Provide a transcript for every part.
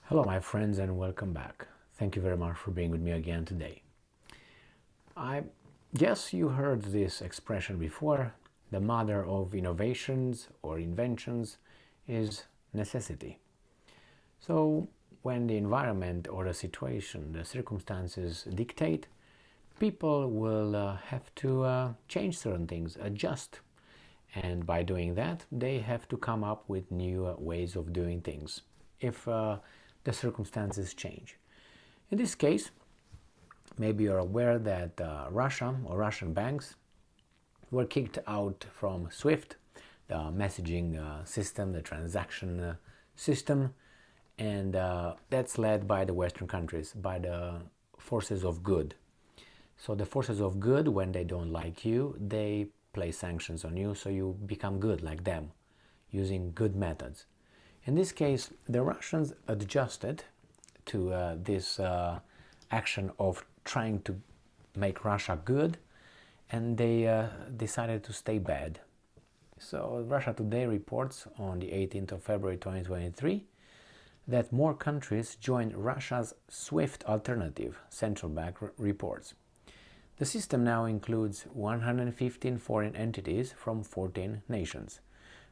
Hello, my friends, and welcome back. Thank you very much for being with me again today. I guess you heard this expression before. The mother of innovations or inventions is necessity. So, when the environment or the situation, the circumstances dictate, people will have to change certain things, adjust. And by doing that, they have to come up with new ways of doing things if the circumstances change. In this case, maybe you're aware that Russia or Russian banks were kicked out from SWIFT, the messaging system, the transaction system, and that's led by the Western countries, by the forces of good. So the forces of good, when they don't like you, they place sanctions on you so you become good like them, using good methods. In this case, the Russians adjusted to this action of trying to make Russia good, and they decided to stay bad. So Russia Today reports on the 18th of February 2023 that more countries joined Russia's SWIFT alternative, central bank reports. The system now includes 115 foreign entities from 14 nations.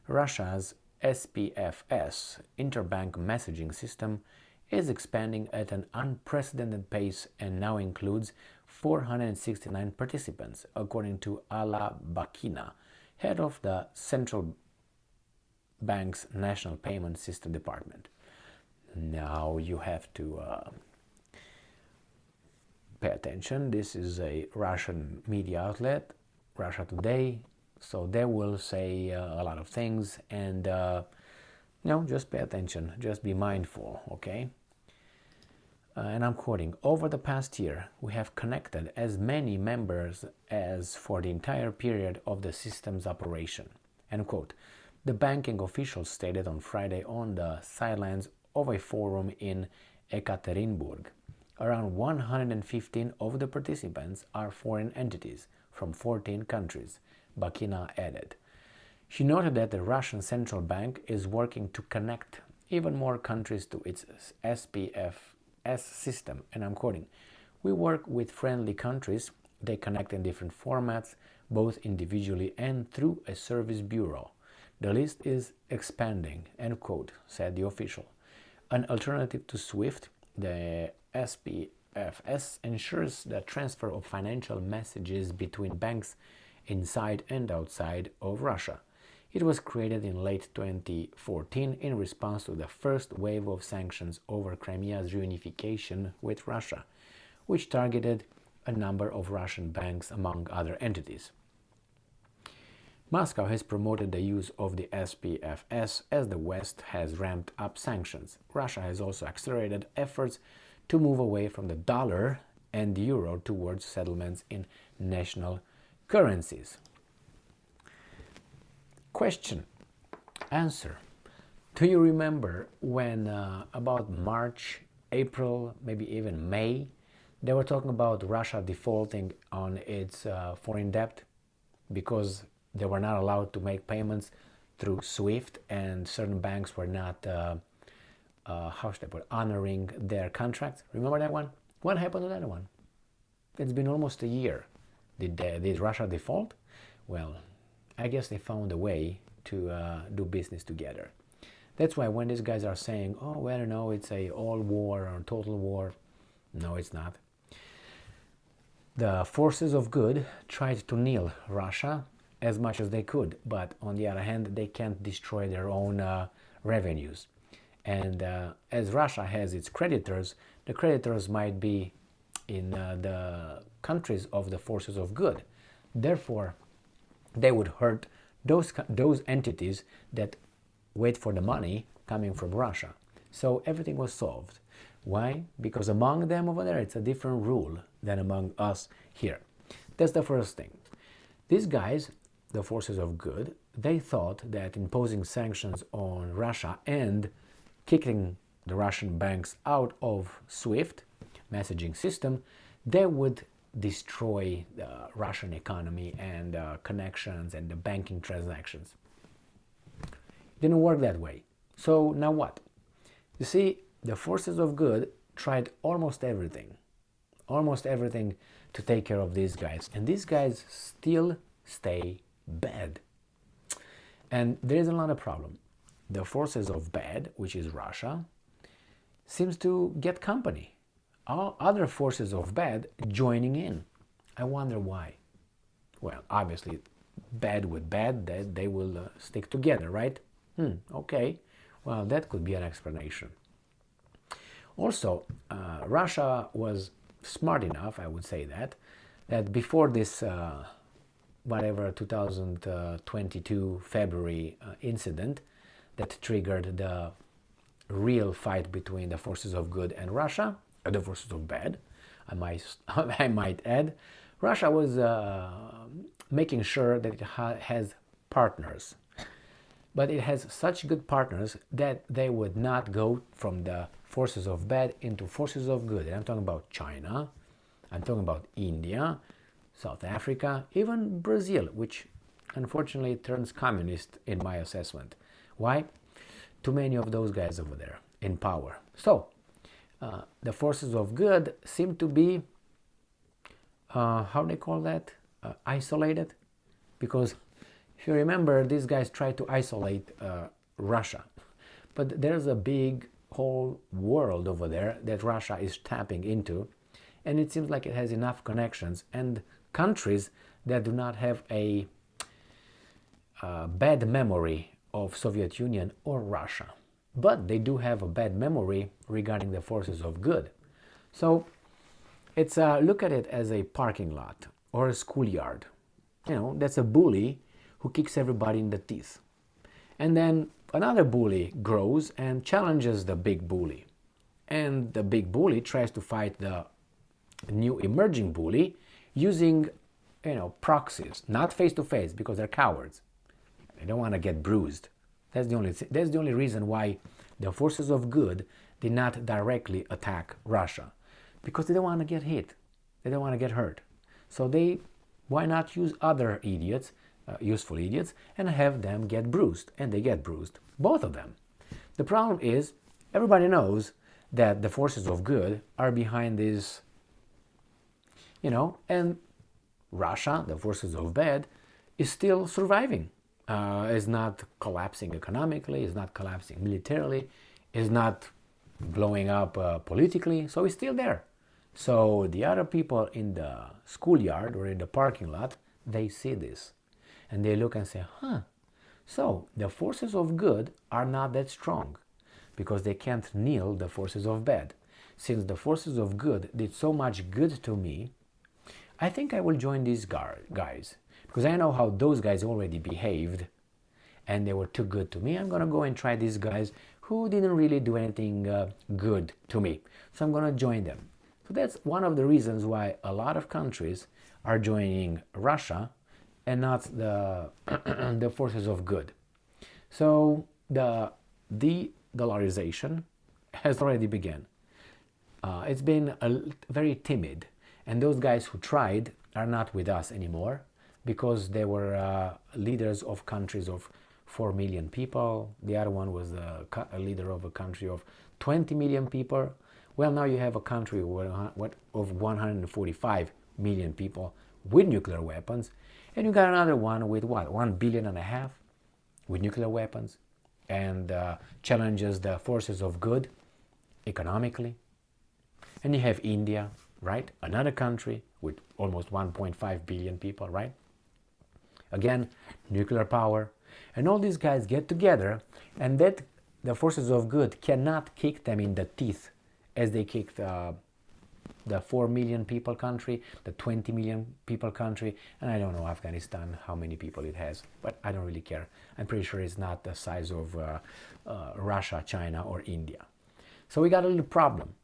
Russia's SPFS, interbank messaging system, is expanding at an unprecedented pace and now includes 469 participants, according to Alla Bakina, head of the Central Bank's National Payment System Department. Now you have to pay attention. This is a Russian media outlet, Russia Today, so they will say a lot of things, and just pay attention, just be mindful, okay? And I'm quoting, "Over the past year, we have connected as many members as for the entire period of the system's operation." End quote. The banking officials stated on Friday on the sidelines of a forum in Ekaterinburg. Around 115 of the participants are foreign entities from 14 countries, Bakina added. She noted that the Russian central bank is working to connect even more countries to its SPFS system, and I'm quoting, "We work with friendly countries. They connect in different formats, both individually and through a service bureau. The list is expanding," end quote, said the official. An alternative to SWIFT, the SPFS ensures the transfer of financial messages between banks inside and outside of Russia. It was created in late 2014 in response to the first wave of sanctions over Crimea's reunification with Russia, which targeted a number of Russian banks among other entities. Moscow has promoted the use of the SPFS as the West has ramped up sanctions. Russia has also accelerated efforts to move away from the dollar and the euro towards settlements in national currencies. Question, answer. Do you remember when about March, April, maybe even May, they were talking about Russia defaulting on its foreign debt because they were not allowed to make payments through SWIFT, and certain banks were not honoring their contracts? Remember that one? What happened to that one? It's been almost a year. Did Russia default? Well, I guess they found a way to do business together. That's why when these guys are saying, "Oh, well, no, it's a all war or total war," no, it's not. The forces of good tried to kneel Russia as much as they could, but on the other hand, they can't destroy their own revenues. And as Russia has its creditors, the creditors might be in the countries of the forces of good. Therefore, they would hurt those entities that wait for the money coming from Russia. So everything was solved. Why? Because among them over there, it's a different rule than among us here. That's the first thing. These guys, the forces of good, they thought that imposing sanctions on Russia and kicking the Russian banks out of SWIFT messaging system, they would destroy the Russian economy and connections and the banking transactions. It didn't work that way. So now what? You see, the forces of good tried almost everything to take care of these guys, and these guys still stay bad. And there is another problem. The forces of bad, which is Russia, seems to get company. All other forces of bad joining in. I wonder why. Well, obviously, bad with bad, they will stick together, right? Okay. Well, that could be an explanation. Also, Russia was smart enough, I would say that before this, 2022 February incident that triggered the real fight between the forces of good and Russia, the forces of bad, I might add, Russia was making sure that it has partners. But it has such good partners that they would not go from the forces of bad into forces of good. And I'm talking about China, I'm talking about India, South Africa, even Brazil, which unfortunately turns communist in my assessment. Why? Too many of those guys over there in power. So, the forces of good seem to be, how do they call that? Isolated? Because if you remember, these guys tried to isolate Russia. But there's a big whole world over there that Russia is tapping into. And it seems like it has enough connections and countries that do not have a bad memory of Soviet Union or Russia. But they do have a bad memory regarding the forces of good. So it's look at it as a parking lot or a schoolyard. That's a bully who kicks everybody in the teeth. And then another bully grows and challenges the big bully. And the big bully tries to fight the new emerging bully using, proxies, not face to face because they're cowards. They don't want to get bruised. That's the only reason why the forces of good did not directly attack Russia, because they don't want to get hit. They don't want to get hurt. So why not use other idiots, useful idiots, and have them get bruised? And they get bruised, both of them. The problem is, everybody knows that the forces of good are behind this, and Russia, the forces of bad, is still surviving. Is not collapsing economically, is not collapsing militarily, is not blowing up politically, so it's still there. So the other people in the schoolyard or in the parking lot, they see this and they look and say, so the forces of good are not that strong because they can't kneel the forces of bad. Since the forces of good did so much good to me, I think I will join these guys because I know how those guys already behaved and they were too good to me. I'm going to go and try these guys who didn't really do anything good to me. So I'm going to join them. So that's one of the reasons why a lot of countries are joining Russia and not the, the forces of good. So the de-dollarization has already begun. It's been very timid. And those guys who tried are not with us anymore because they were leaders of countries of 4 million people. The other one was a leader of a country of 20 million people. Well, now you have a country of 145 million people with nuclear weapons. And you got another one with what, 1.5 billion with nuclear weapons and challenges the forces of good economically. And you have India, right? Another country with almost 1.5 billion people, right? Again, nuclear power. And all these guys get together and that the forces of good cannot kick them in the teeth as they kicked the 4 million people country, the 20 million people country, and I don't know Afghanistan, how many people it has, but I don't really care. I'm pretty sure it's not the size of Russia, China, or India. So we got a little problem.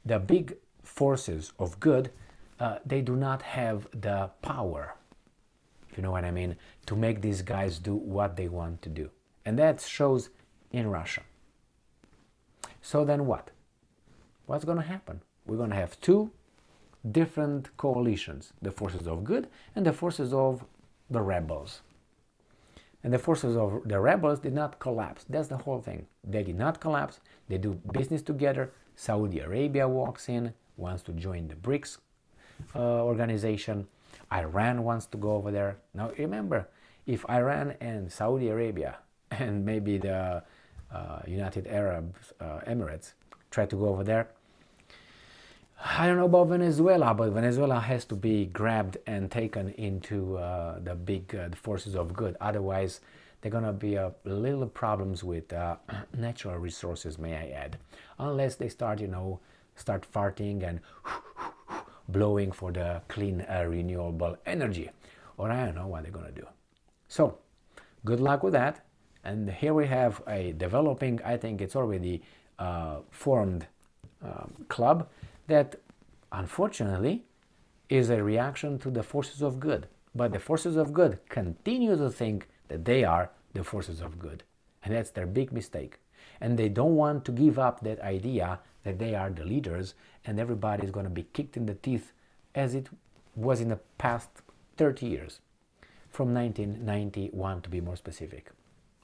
The big forces of good, they do not have the power, if you know what I mean, to make these guys do what they want to do. And that shows in Russia. So then what? What's going to happen? We're going to have two different coalitions, the forces of good and the forces of the rebels. And the forces of the rebels did not collapse. That's the whole thing. They did not collapse. They do business together. Saudi Arabia walks in, wants to join the BRICS organization. Iran wants to go over there. Now remember, if Iran and Saudi Arabia and maybe the United Arab Emirates try to go over there, I don't know about Venezuela, but Venezuela has to be grabbed and taken into the big forces of good. Otherwise, there are going to be little problems with natural resources, may I add. Unless they start, start farting and blowing for the clean, renewable energy. Or I don't know what they're going to do. So, good luck with that. And here we have a developing, I think it's already formed club that unfortunately is a reaction to the forces of good. But the forces of good continue to think that they are the forces of good. And that's their big mistake. And they don't want to give up that idea that they are the leaders and everybody is going to be kicked in the teeth as it was in the past 30 years. From 1991 to be more specific.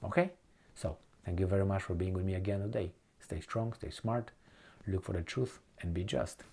Okay? So, thank you very much for being with me again today. Stay strong, stay smart, look for the truth, and be just.